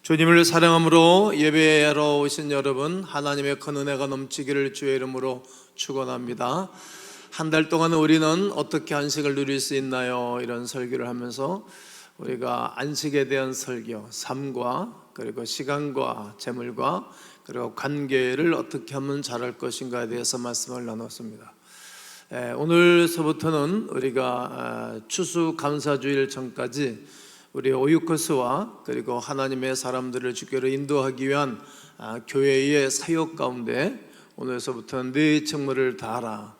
주님을 사랑함으로 예배하러 오신 여러분, 하나님의 큰 은혜가 넘치기를 주의 이름으로 축원합니다. 한 달 동안 우리는 어떻게 안식을 누릴 수 있나요? 이런 설교를 하면서 우리가 안식에 대한 설교, 삶과 그리고 시간과 재물과 그리고 관계를 어떻게 하면 잘할 것인가에 대해서 말씀을 나눴습니다. 오늘서부터는 우리가 추수감사주일 전까지 우리 오유커스와 그리고 하나님의 사람들을 주께로 인도하기 위한 교회의 사역 가운데 오늘서부터는 네 직무를 다하라,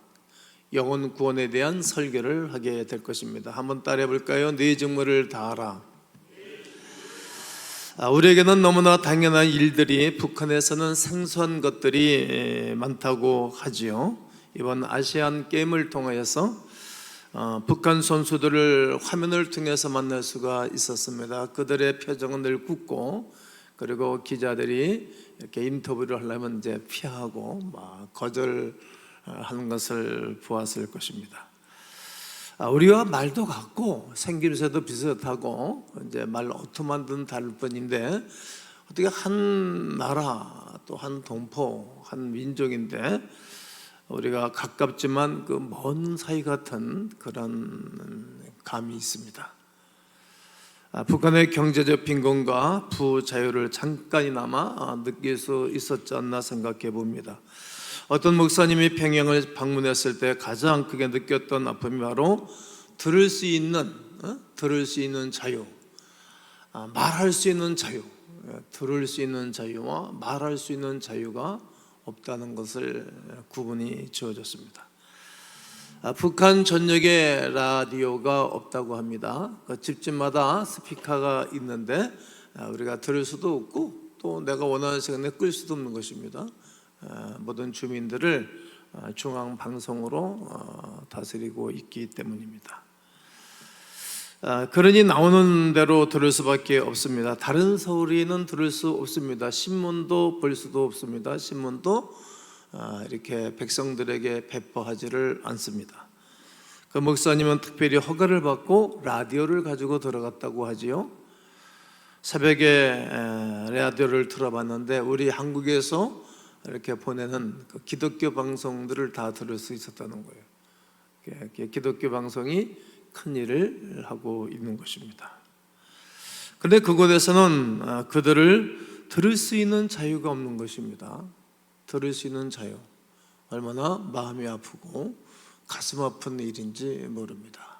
영혼 구원에 대한 설교를 하게 될 것입니다. 한번 따라해 볼까요? 네 직무를 다하라. 우리에게는 너무나 당연한 일들이, 북한에서는 생소한 것들이 많다고 하지요. 이번 아시안 게임을 통해서 북한 선수들을 화면을 통해서 만날 수가 있었습니다. 그들의 표정은 늘 굳고, 그리고 기자들이 이렇게 인터뷰를 하려면 이제 피하고 막 거절하는 것을 보았을 것입니다. 우리와 말도 같고 생김새도 비슷하고 이제 말 어투만든 다를 뿐인데, 어떻게 한 나라, 또 한 동포, 한 민족인데 우리가 가깝지만 그 먼 사이 같은 그런 감이 있습니다. 북한의 경제적 빈곤과 부자유를 잠깐이나마 느낄 수 있었지 않나 생각해 봅니다. 어떤 목사님이 평양을 방문했을 때 가장 크게 느꼈던 아픔이 바로 들을 수 있는 자유, 말할 수 있는 자유, 들을 수 있는 자유와 말할 수 있는 자유가 없다는 것을 구분이 지어졌습니다. 북한 전역에 라디오가 없다고 합니다. 집집마다 스피커가 있는데 우리가 들을 수도 없고 또 내가 원하는 시간에 끌 수도 없는 것입니다. 모든 주민들을 중앙방송으로 다스리고 있기 때문입니다. 그러니 나오는 대로 들을 수밖에 없습니다. 다른 소리는 들을 수 없습니다. 신문도 볼 수도 없습니다. 신문도 이렇게 백성들에게 배포하지를 않습니다. 그 목사님은 특별히 허가를 받고 라디오를 가지고 들어갔다고 하지요. 새벽에 라디오를 들어봤는데 우리 한국에서 이렇게 보내는 그 기독교 방송들을 다 들을 수 있었다는 거예요. 기독교 방송이 큰 일을 하고 있는 것입니다. 그런데 그곳에서는 그들을 들을 수 있는 자유가 없는 것입니다. 들을 수 있는 자유, 얼마나 마음이 아프고 가슴 아픈 일인지 모릅니다.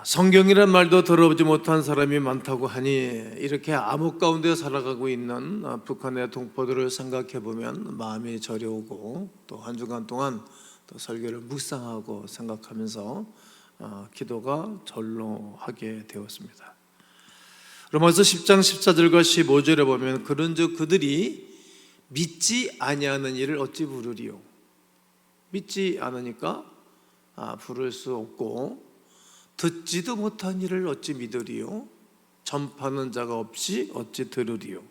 성경이란 말도 들어보지 못한 사람이 많다고 하니 이렇게 암흑 가운데 살아가고 있는 북한의 동포들을 생각해 보면 마음이 저려오고, 또 한 주간 동안 또 설교를 묵상하고 생각하면서 기도가 절로 하게 되었습니다. 로마서 10장 14절과 15절에 보면 그런즉 그들이 믿지 아니하는 일을 어찌 부르리요. 믿지 않으니까 부를 수 없고, 듣지도 못한 일을 어찌 믿으리요. 전파하는 자가 없이 어찌 들으리요.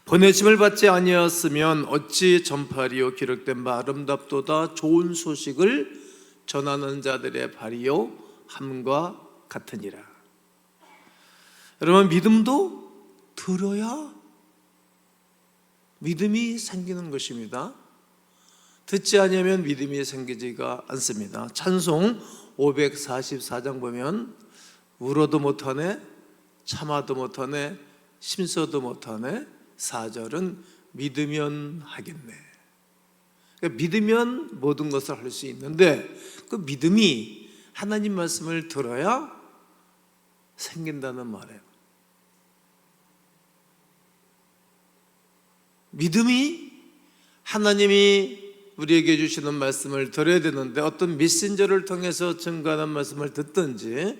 보내심을 받지 아니하였으면 어찌 전파하리요. 기록된 바 아름답도다 좋은 소식을 전하는 자들의 발이요 함과 같으니라. 여러분, 믿음도 들어야 믿음이 생기는 것입니다. 듣지 아니하면 믿음이 생기지가 않습니다. 찬송 544장 보면 울어도 못하네, 참아도 못하네, 심서도 못하네, 4절은 믿으면 하겠네. 그러니까 믿으면 모든 것을 할 수 있는데 그 믿음이 하나님 말씀을 들어야 생긴다는 말이에요. 믿음이 하나님이 우리에게 주시는 말씀을 들어야 되는데, 어떤 메신저를 통해서 증거하는 말씀을 듣든지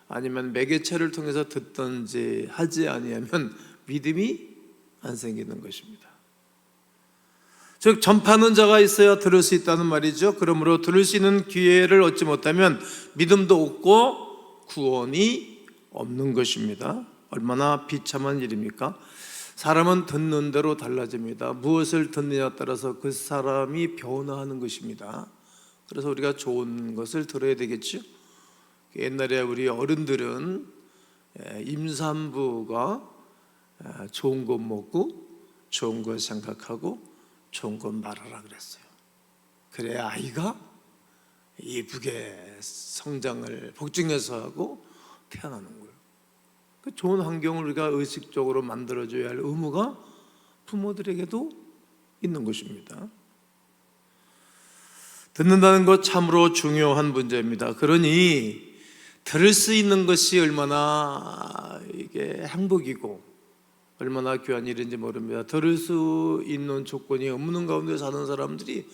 아니면 매개체를 통해서 듣든지 하지 아니하면 믿음이 안 생기는 것입니다. 즉 전파하는 자가 있어야 들을 수 있다는 말이죠. 그러므로 들을 수 있는 기회를 얻지 못하면 믿음도 없고 구원이 없는 것입니다. 얼마나 비참한 일입니까? 사람은 듣는 대로 달라집니다. 무엇을 듣느냐에 따라서 그 사람이 변화하는 것입니다. 그래서 우리가 좋은 것을 들어야 되겠죠. 옛날에 우리 어른들은 임산부가 좋은 것 먹고 좋은 것 생각하고 좋은 것 말하라 그랬어요. 그래야 아이가 예쁘게 성장을 복중에서 하고 태어나는 거예요. 그 좋은 환경을 우리가 의식적으로 만들어줘야 할 의무가 부모들에게도 있는 것입니다. 듣는다는 것 참으로 중요한 문제입니다. 그러니 들을 수 있는 것이 얼마나 이게 행복이고 얼마나 귀한 일인지 모릅니다. 들을 수 있는 조건이 없는 가운데 사는 사람들이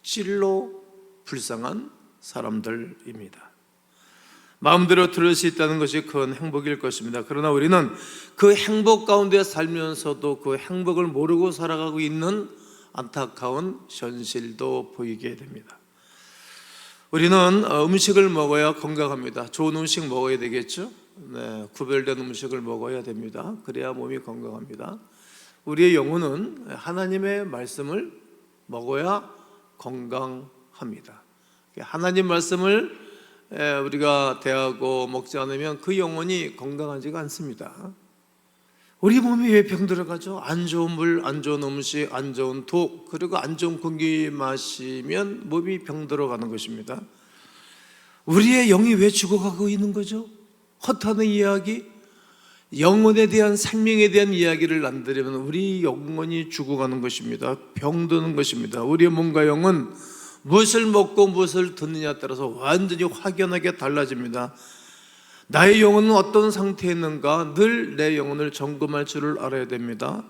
찔로 불쌍한 사람들입니다. 마음대로 들을 수 있다는 것이 큰 행복일 것입니다. 그러나 우리는 그 행복 가운데 살면서도 그 행복을 모르고 살아가고 있는 안타까운 현실도 보이게 됩니다. 우리는 음식을 먹어야 건강합니다. 좋은 음식 먹어야 되겠죠? 네, 구별된 음식을 먹어야 됩니다. 그래야 몸이 건강합니다. 우리의 영혼은 하나님의 말씀을 먹어야 건강합니다. 하나님 말씀을 우리가 대하고 먹지 않으면 그 영혼이 건강하지가 않습니다. 우리 몸이 왜 병들어가죠? 안 좋은 물, 안 좋은 음식, 안 좋은 독, 그리고 안 좋은 공기 마시면 몸이 병들어가는 것입니다. 우리의 영이 왜 죽어가고 있는 거죠? 헛하는 이야기, 영혼에 대한 생명에 대한 이야기를 안 들으면 우리 영혼이 죽어가는 것입니다. 병드는 것입니다. 우리의 몸과 영은 무엇을 먹고 무엇을 듣느냐에 따라서 완전히 확연하게 달라집니다. 나의 영혼은 어떤 상태에 있는가 늘 내 영혼을 점검할 줄을 알아야 됩니다.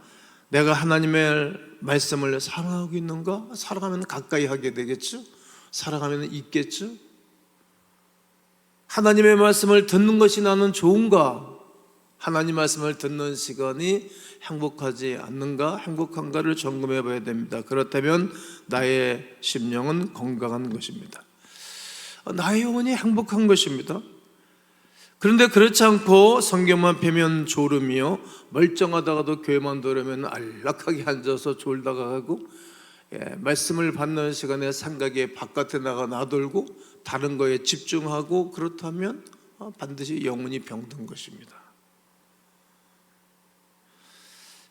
내가 하나님의 말씀을 사랑하고 있는가? 사랑하면 가까이 하게 되겠죠? 사랑하면 있겠죠? 하나님의 말씀을 듣는 것이 나는 좋은가? 하나님 말씀을 듣는 시간이 행복하지 않는가? 행복한가를 점검해 봐야 됩니다. 그렇다면 나의 심령은 건강한 것입니다. 나의 영혼이 행복한 것입니다. 그런데 그렇지 않고 성경만 펴면 졸음이요, 멀쩡하다가도 교회만 들으면 안락하게 앉아서 졸다가 가고, 말씀을 받는 시간에 생각이 바깥에 나가 나돌고 다른 거에 집중하고, 그렇다면 반드시 영혼이 병든 것입니다.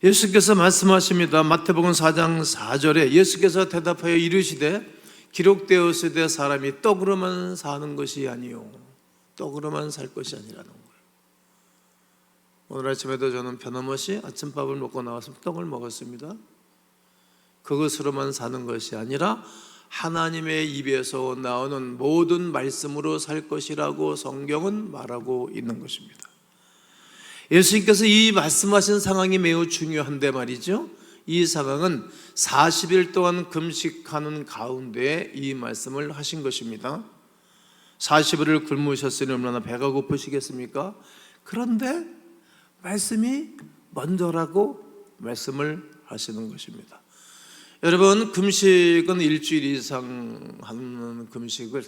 예수께서 말씀하십니다. 마태복음 4장 4절에 예수께서 대답하여 이르시되 기록되었으되 사람이 떡으로만 사는 것이 아니요 떡으로만 살 것이 아니라는 거예요. 오늘 아침에도 저는 변함없이 아침밥을 먹고 나와서 떡을 먹었습니다. 그것으로만 사는 것이 아니라 하나님의 입에서 나오는 모든 말씀으로 살 것이라고 성경은 말하고 있는 것입니다. 예수님께서 이 말씀하신 상황이 매우 중요한데 말이죠. 이 상황은 40일 동안 금식하는 가운데 이 말씀을 하신 것입니다. 40일을 굶으셨으니 얼마나 배가 고프시겠습니까? 그런데 말씀이 먼저라고 말씀을 하시는 것입니다. 여러분, 금식은 일주일 이상 하는 금식을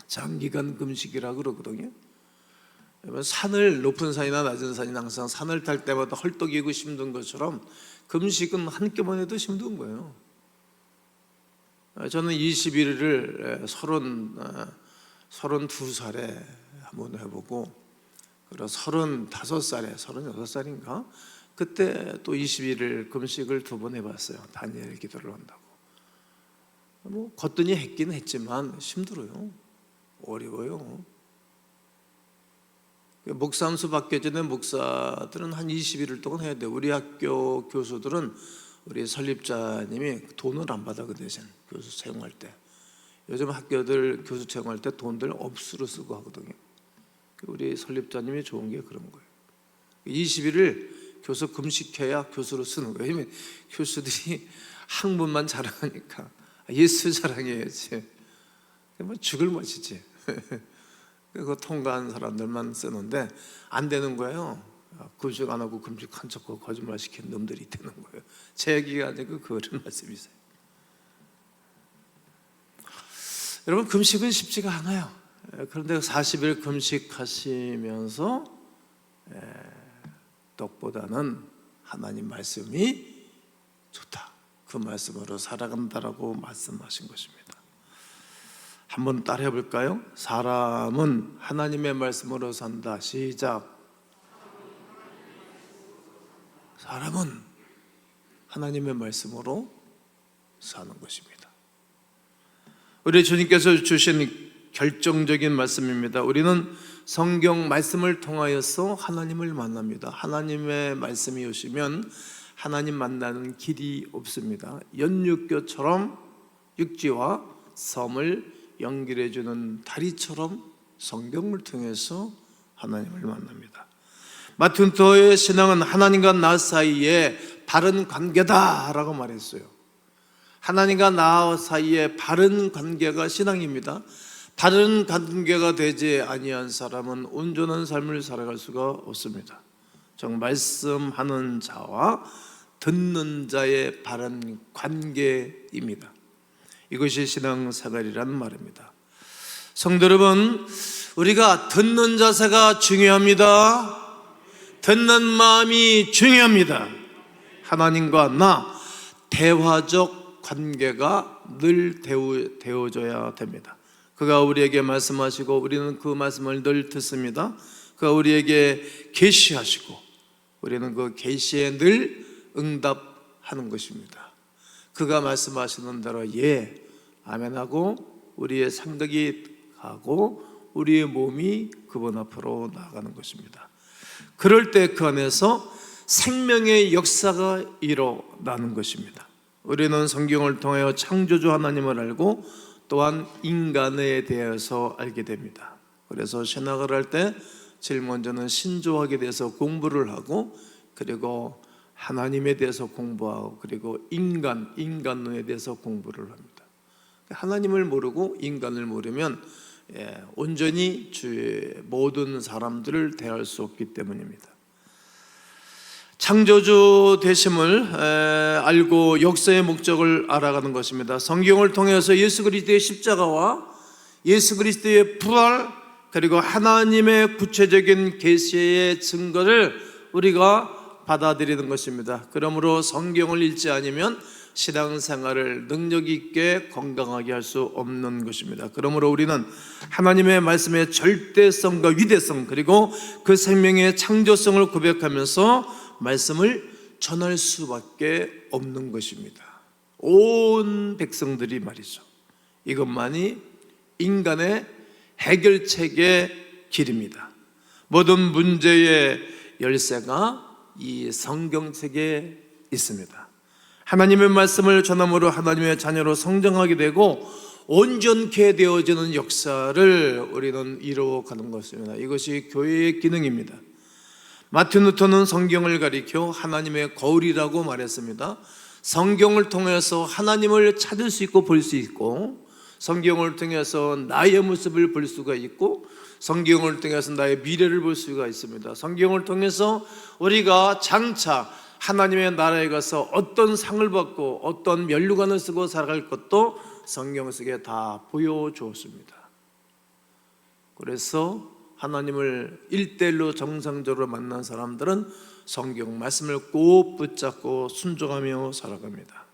장기간 금식이라고 그러거든요. 산을, 높은 산이나 낮은 산이나 항상 산을 탈 때마다 헐떡이고 힘든 것처럼 금식은 한 끼만 해도 힘든 거예요. 저는 21일을 32살에 한번 해보고, 그리고 35살에, 36살인가? 그때 또 21일 금식을 2번 해봤어요. 다니엘 기도를 한다고. 거뜬히 했긴 했지만 힘들어요. 어려워요. 목사 안수 받기 전에 목사들은 한 21일 동안 해야 돼요. 우리 학교 교수들은 우리 설립자님이 돈을 안 받아, 그 대신 교수 채용할 때. 요즘 학교들 교수 채용할 때 돈들 억수로 쓰고 하거든요. 우리 설립자님이 좋은 게 그런 거예요. 21일 교수 금식해야 교수로 쓰는 거예요. 왜냐면 교수들이 학문만 자랑하니까 예수 자랑해야지. 죽을 맛이지. 그거 통과한 사람들만 쓰는데 안 되는 거예요. 금식 안 하고 금식한 척하고 거짓말 시킨 놈들이 되는 거예요. 제 얘기가 아니고 그런 말씀이세요. 여러분, 금식은 쉽지가 않아요. 그런데 40일 금식하시면서 떡보다는 하나님 말씀이 좋다, 그 말씀으로 살아간다라고 말씀하신 것입니다. 한번 따라해 볼까요? 사람은 하나님의 말씀으로 산다. 시작. 사람은 하나님의 말씀으로 사는 것입니다. 우리 주님께서 주신 결정적인 말씀입니다. 우리는 성경 말씀을 통하여서 하나님을 만납니다. 하나님의 말씀이 오시면 하나님 만나는 길이 없습니다. 연육교처럼 육지와 섬을 연결해주는 다리처럼 성경을 통해서 하나님을 만납니다. 마틴 루터의 신앙은 하나님과 나 사이에 바른 관계다라고 말했어요. 하나님과 나 사이에 바른 관계가 신앙입니다. 바른 관계가 되지 아니한 사람은 온전한 삶을 살아갈 수가 없습니다. 정 말씀하는 자와 듣는 자의 바른 관계입니다. 이것이 신앙생활이라는 말입니다. 성도 여러분, 우리가 듣는 자세가 중요합니다. 듣는 마음이 중요합니다. 하나님과 나 대화적 관계가 늘 되어져야 됩니다. 그가 우리에게 말씀하시고 우리는 그 말씀을 늘 듣습니다. 그가 우리에게 계시하시고 우리는 그 계시에 늘 응답하는 것입니다. 그가 말씀하시는 대로 예, 아멘하고 우리의 생각이 가고 우리의 몸이 그분 앞으로 나아가는 것입니다. 그럴 때 그 안에서 생명의 역사가 일어나는 것입니다. 우리는 성경을 통하여 창조주 하나님을 알고 또한 인간에 대해서 알게 됩니다. 그래서 신학을 할 때 제일 먼저는 신조학에 대해서 공부를 하고 그리고 하나님에 대해서 공부하고 그리고 인간론에 대해서 공부를 합니다. 하나님을 모르고 인간을 모르면 온전히 주의 모든 사람들을 대할 수 없기 때문입니다. 창조주 되심을 알고 역사의 목적을 알아가는 것입니다. 성경을 통해서 예수 그리스도의 십자가와 예수 그리스도의 부활 그리고 하나님의 구체적인 계시의 증거를 우리가 받아들이는 것입니다. 그러므로 성경을 읽지 않으면 신앙생활을 능력 있게 건강하게 할 수 없는 것입니다. 그러므로 우리는 하나님의 말씀의 절대성과 위대성 그리고 그 생명의 창조성을 고백하면서 말씀을 전할 수밖에 없는 것입니다. 온 백성들이 말이죠. 이것만이 인간의 해결책의 길입니다. 모든 문제의 열쇠가 이 성경책에 있습니다. 하나님의 말씀을 전함으로 하나님의 자녀로 성장하게 되고 온전케 되어지는 역사를 우리는 이루어가는 것입니다. 이것이 교회의 기능입니다. 마틴 루터는 성경을 가리켜 하나님의 거울이라고 말했습니다. 성경을 통해서 하나님을 찾을 수 있고 볼 수 있고 성경을 통해서 나의 모습을 볼 수가 있고 성경을 통해서 나의 미래를 볼 수가 있습니다. 성경을 통해서 우리가 장차 하나님의 나라에 가서 어떤 상을 받고 어떤 면류관을 쓰고 살아갈 것도 성경 속에 다 보여주었습니다. 그래서 하나님을 1:1로 정상적으로 만난 사람들은 성경 말씀을 꼭 붙잡고 순종하며 살아갑니다.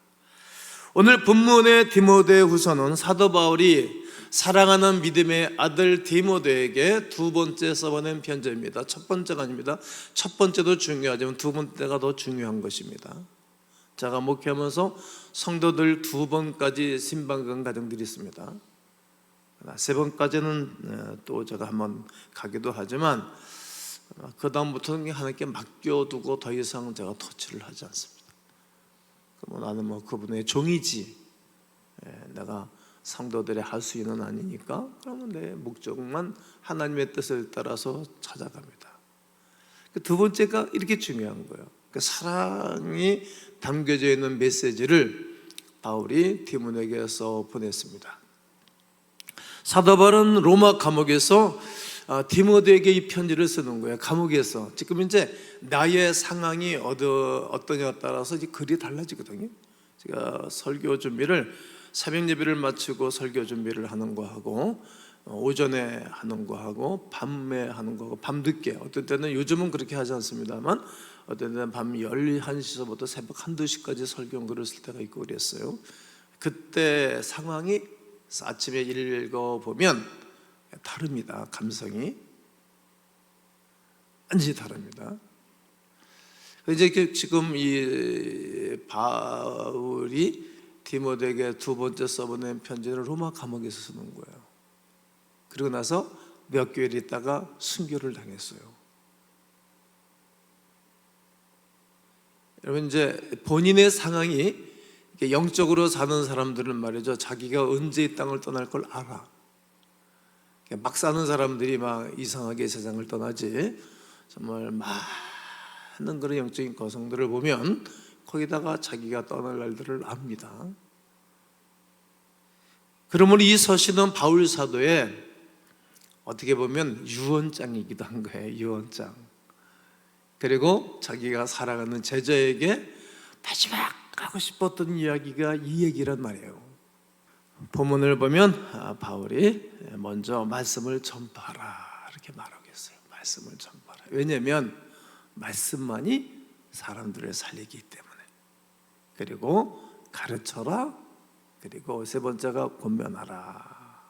오늘 본문의 디모데후서는 사도 바울이 사랑하는 믿음의 아들 디모데에게 두 번째 써보낸 편지입니다. 첫 번째가 아닙니다. 첫 번째도 중요하지만 두 번째가 더 중요한 것입니다. 제가 목회하면서 성도들 두 번까지 신방간 가정들이 있습니다. 세 번까지는 또 제가 한번 가기도 하지만 그 다음부터는 하나님께 맡겨두고 더 이상 제가 터치를 하지 않습니다. 나는 그분의 종이지 내가 성도들의 할 수 있는 아니니까 그러면 내 목적만 하나님의 뜻을 따라서 찾아갑니다. 두 번째가 이렇게 중요한 거예요. 사랑이 담겨져 있는 메시지를 바울이 디모데에게서 보냈습니다. 사도 바울은 로마 감옥에서 디모데에게 이 편지를 쓰는 거예요. 감옥에서 지금 이제 나의 상황이 어떠냐에 따라서 이제 글이 달라지거든요. 제가 설교 준비를 새벽 예배를 마치고 설교 준비를 하는 거하고 오전에 하는 거하고 밤에 하는 거하고 밤늦게 어떤 때는 요즘은 그렇게 하지 않습니다만 어떤 때는 밤 11시서부터 새벽 1-2시까지 설교글을 쓸 때가 있고 그랬어요. 그때 상황이 아침에 읽어보면 다릅니다. 감성이 완전히 다릅니다. 이제 지금 이 바울이 디모데에게 두 번째 써보낸 편지를 로마 감옥에서 쓰는 거예요. 그리고 나서 몇 개월 있다가 순교를 당했어요. 여러분, 이제 본인의 상황이 영적으로 사는 사람들은 말이죠, 자기가 언제 이 땅을 떠날 걸 알아. 막 사는 사람들이 막 이상하게 세상을 떠나지, 정말 많은 그런 영적인 거성들을 보면 거기다가 자기가 떠날 날들을 압니다. 그러므로 이 서신은 바울 사도의 어떻게 보면 유언장이기도 한 거예요. 유언장. 그리고 자기가 살아가는 제자에게 마지막 하고 싶었던 이야기가 이 얘기란 말이에요. 본문을 보면 바울이 먼저 말씀을 전파하라 이렇게 말하고 있어요. 말씀을 전파하라. 왜냐하면 말씀만이 사람들을 살리기 때문에. 그리고 가르쳐라. 그리고 세 번째가 권면하라.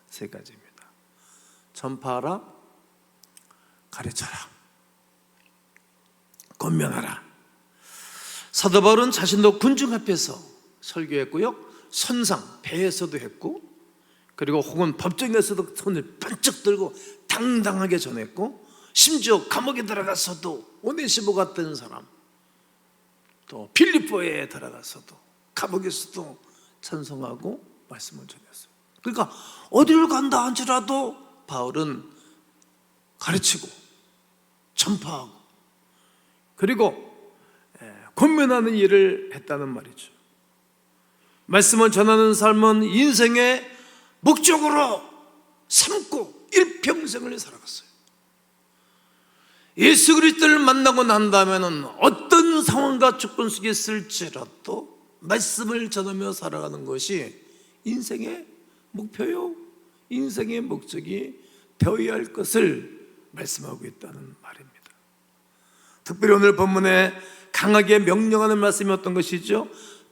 세 가지입니다. 전파하라, 가르쳐라, 권면하라. 사도 바울은 자신도 군중 앞에서 설교했고요, 선상, 배에서도 했고, 그리고 혹은 법정에서도 손을 번쩍 들고 당당하게 전했고, 심지어 감옥에 들어가서도 오네시모 같은 사람, 또 빌립보에 들어가서도 감옥에서도 찬송하고 말씀을 전했어요. 그러니까 어디를 간다 할지라도 바울은 가르치고 전파하고 그리고 권면하는 일을 했다는 말이죠. 말씀을 전하는 삶은 인생의 목적으로 삼고 일평생을 살아갔어요. 예수 그리스도를 만나고 난 다음에는 어떤 상황과 조건 속에 있을지라도 말씀을 전하며 살아가는 것이 인생의 목표요, 인생의 목적이 되어야 할 것을 말씀하고 있다는 말입니다. 특별히 오늘 본문에 강하게 명령하는 말씀이 어떤 것이죠?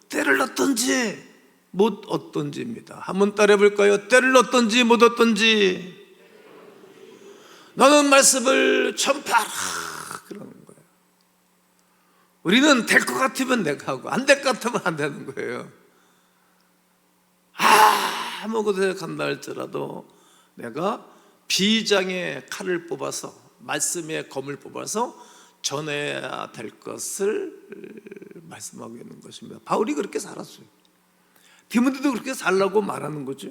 때를 얻든지 못 얻든지입니다. 한번 따라해 볼까요? 때를 얻든지 못 얻든지 너는 말씀을 전파하라 그러는 거예요. 우리는 될 것 같으면 내가 하고 안 될 것 같으면 안 되는 거예요. 아무 곳에 간다 할지라도 내가 비장의 칼을 뽑아서 말씀의 검을 뽑아서 전해야 될 것을 말씀하고 있는 것입니다. 바울이 그렇게 살았어요. 디모데도 그렇게 살라고 말하는 거죠.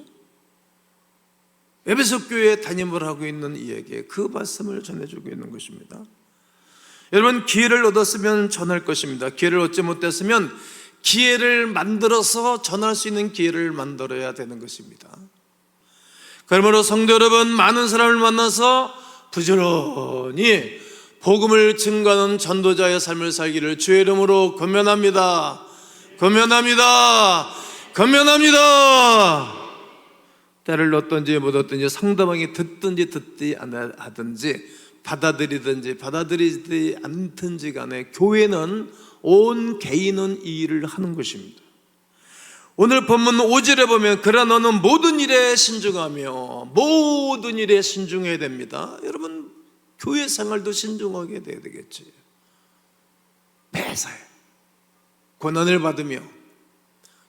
에베소 교회에 담임을 하고 있는 이에게 그 말씀을 전해주고 있는 것입니다. 여러분, 기회를 얻었으면 전할 것입니다. 기회를 얻지 못했으면 기회를 만들어서 전할 수 있는 기회를 만들어야 되는 것입니다. 그러므로 성도 여러분, 많은 사람을 만나서 부지런히 복음을 증거하는 전도자의 삶을 살기를 주의 이름으로 권면합니다. 권면합니다. 권면합니다. 때를 얻든지 못 얻든지, 상대방이 듣든지 듣지 않든지, 받아들이든지 받아들이지 않든지 간에 교회는 온 개인은 이 일을 하는 것입니다. 오늘 본문 5절에 보면 그러나 너는 모든 일에 신중하며 모든 일에 신중해야 됩니다. 여러분, 교회 생활도 신중하게 돼야 되겠지. 매사에 고난을 받으며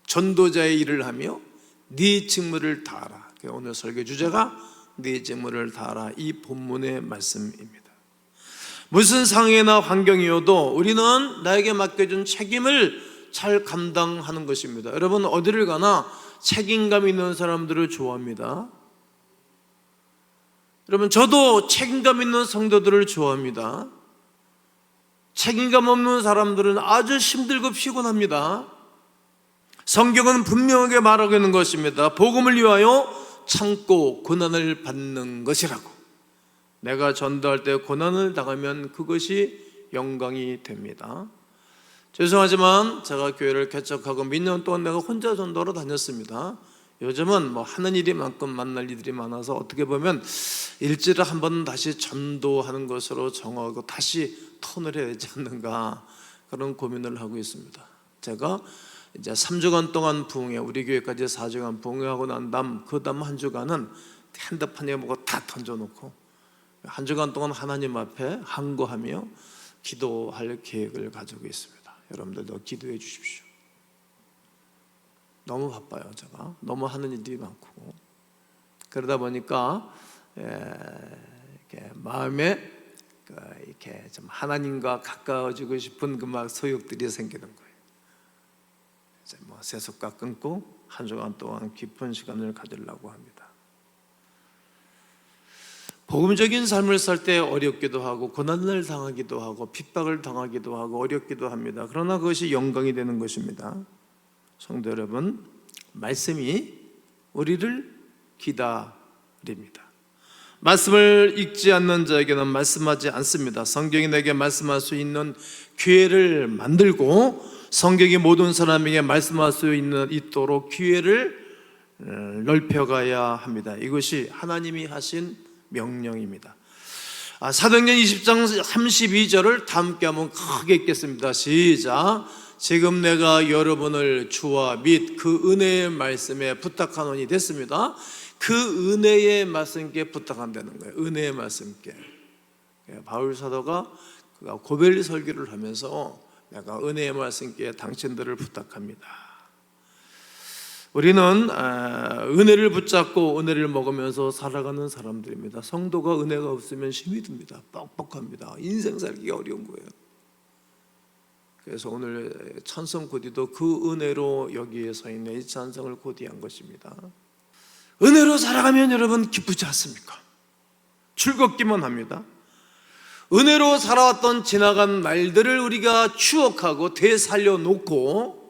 전도자의 일을 하며 네 직무를 다하라. 오늘 설교 주제가 네 직무를 다하라, 이 본문의 말씀입니다. 무슨 상황이나 환경이어도 우리는 나에게 맡겨준 책임을 잘 감당하는 것입니다. 여러분, 어디를 가나 책임감 있는 사람들을 좋아합니다. 여러분, 저도 책임감 있는 성도들을 좋아합니다. 책임감 없는 사람들은 아주 힘들고 피곤합니다. 성경은 분명하게 말하고 있는 것입니다. 복음을 위하여 참고 고난을 받는 것이라고. 내가 전도할 때 고난을 당하면 그것이 영광이 됩니다. 죄송하지만 제가 교회를 개척하고 몇 년 동안 내가 혼자 전도하러 다녔습니다. 요즘은 하는 일이 많고 만날 일들이 많아서 어떻게 보면 일주일에 한 번 다시 전도하는 것으로 정하고 다시 턴을 해야 되지 않는가, 그런 고민을 하고 있습니다. 제가 이제 3주간 동안 부흥회, 우리 교회까지 4주간 부흥회하고 난 다음 그 다음 한 주간은 핸드폰에 뭐고 다 던져놓고 한 주간 동안 하나님 앞에 항거하며 기도할 계획을 가지고 있습니다. 여러분들도 기도해 주십시오. 너무 바빠요. 제가 너무 하는 일이 많고, 그러다 보니까 이렇게 마음에 이렇게 좀 하나님과 가까워지고 싶은 그 막 소욕들이 생기는 거예요. 이제 뭐 세속과 끊고 한 주간 동안 깊은 시간을 가지려고 합니다. 복음적인 삶을 살 때 어렵기도 하고 고난을 당하기도 하고 핍박을 당하기도 하고 어렵기도 합니다. 그러나 그것이 영광이 되는 것입니다. 성도 여러분, 말씀이 우리를 기다립니다. 말씀을 읽지 않는 자에게는 말씀하지 않습니다. 성경이 내게 말씀할 수 있는 기회를 만들고 성경이 모든 사람에게 말씀할 수 있도록 기회를 넓혀가야 합니다. 이것이 하나님이 하신 명령입니다. 사도행전 20장 32절을 다 함께 한번 크게 읽겠습니다. 시작. 지금 내가 여러분을 주와 및 그 은혜의 말씀에 부탁하노니 됐습니다. 그 은혜의 말씀께 부탁한다는 거예요. 은혜의 말씀께. 바울 사도가 고벨 설교를 하면서 내가 은혜의 말씀께 당신들을 부탁합니다. 우리는 은혜를 붙잡고 은혜를 먹으면서 살아가는 사람들입니다. 성도가 은혜가 없으면 힘이 듭니다. 뻑뻑합니다. 인생 살기가 어려운 거예요. 그래서 오늘 찬송 코디도 그 은혜로 여기에 서 있는 이 찬송을 코디한 것입니다. 은혜로 살아가면 여러분 기쁘지 않습니까? 즐겁기만 합니다. 은혜로 살아왔던 지나간 날들을 우리가 추억하고 되살려 놓고,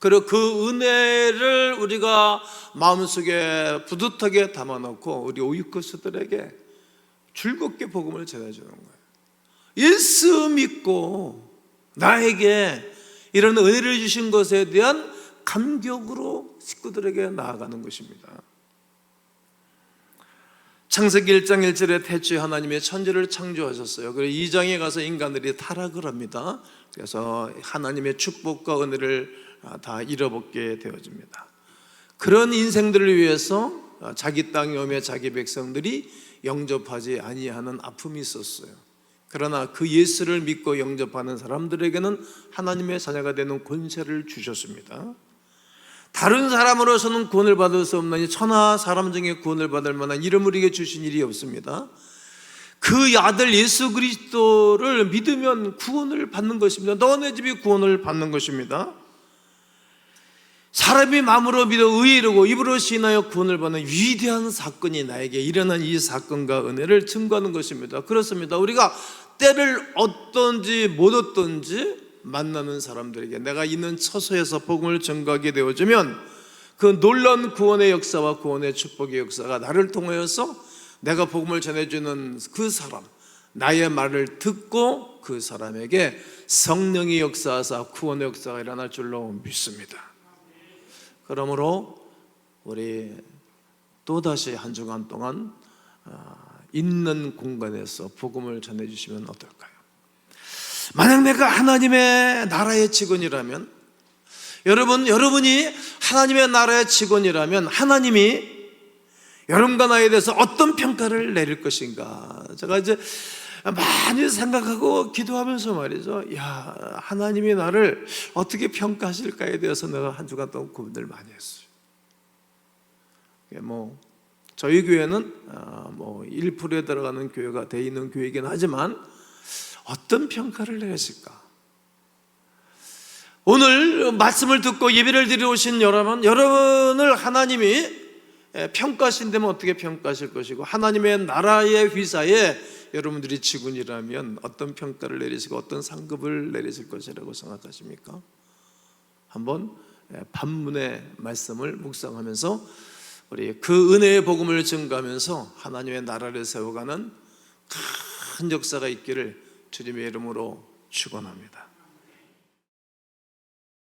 그리고 그 은혜를 우리가 마음속에 뿌듯하게 담아놓고 우리 오이코스들에게 즐겁게 복음을 전해주는 거예요. 예수 믿고 나에게 이런 은혜를 주신 것에 대한 감격으로 식구들에게 나아가는 것입니다. 창세기 1장 1절에 태초에 하나님의 천지를 창조하셨어요. 그리고 2장에 가서 인간들이 타락을 합니다. 그래서 하나님의 축복과 은혜를 다 잃어버리게 되어집니다. 그런 인생들을 위해서 자기 땅에 오며 자기 백성들이 영접하지 아니하는 아픔이 있었어요. 그러나 그 예수를 믿고 영접하는 사람들에게는 하나님의 자녀가 되는 권세를 주셨습니다. 다른 사람으로서는 구원을 받을 수 없나니 천하 사람 중에 구원을 받을 만한 이름을 우리에게 주신 일이 없습니다. 그 아들 예수 그리스도를 믿으면 구원을 받는 것입니다. 너네 집이 구원을 받는 것입니다. 사람이 마음으로 믿어 의에 이르고 입으로 시인하여 구원을 받는 위대한 사건이 나에게 일어난 이 사건과 은혜를 증거하는 것입니다. 그렇습니다. 우리가 때를 얻든지 못 얻든지 만나는 사람들에게 내가 있는 처소에서 복음을 전가하게 되어지면 그 놀라운 구원의 역사와 구원의 축복의 역사가 나를 통하여서 내가 복음을 전해주는 그 사람, 나의 말을 듣고 그 사람에게 성령의 역사하사 구원의 역사가 일어날 줄로 믿습니다. 그러므로 우리 또다시 한 주간 동안 있는 공간에서 복음을 전해주시면 어떨까요? 만약 내가 하나님의 나라의 직원이라면, 여러분이 하나님의 나라의 직원이라면 하나님이 여러분과 나에 대해서 어떤 평가를 내릴 것인가? 제가 이제 많이 생각하고 기도하면서 말이죠. 야, 하나님이 나를 어떻게 평가하실까에 대해서 내가 한 주간 동안 고민을 많이 했어요. 저희 교회는 1%에 들어가는 교회가 돼 있는 교회이긴 하지만 어떤 평가를 내렸을까? 오늘 말씀을 듣고 예배를 드리러 오신 여러분을 하나님이 평가하신다면 어떻게 평가하실 것이고, 하나님의 나라의 휘사에 여러분들이 직원이라면 어떤 평가를 내리시고 어떤 상급을 내리실 것이라고 생각하십니까? 한번 반문의 말씀을 묵상하면서 우리 그 은혜의 복음을 증거하면서 하나님의 나라를 세워가는 큰 역사가 있기를 주님의 이름으로 축원합니다.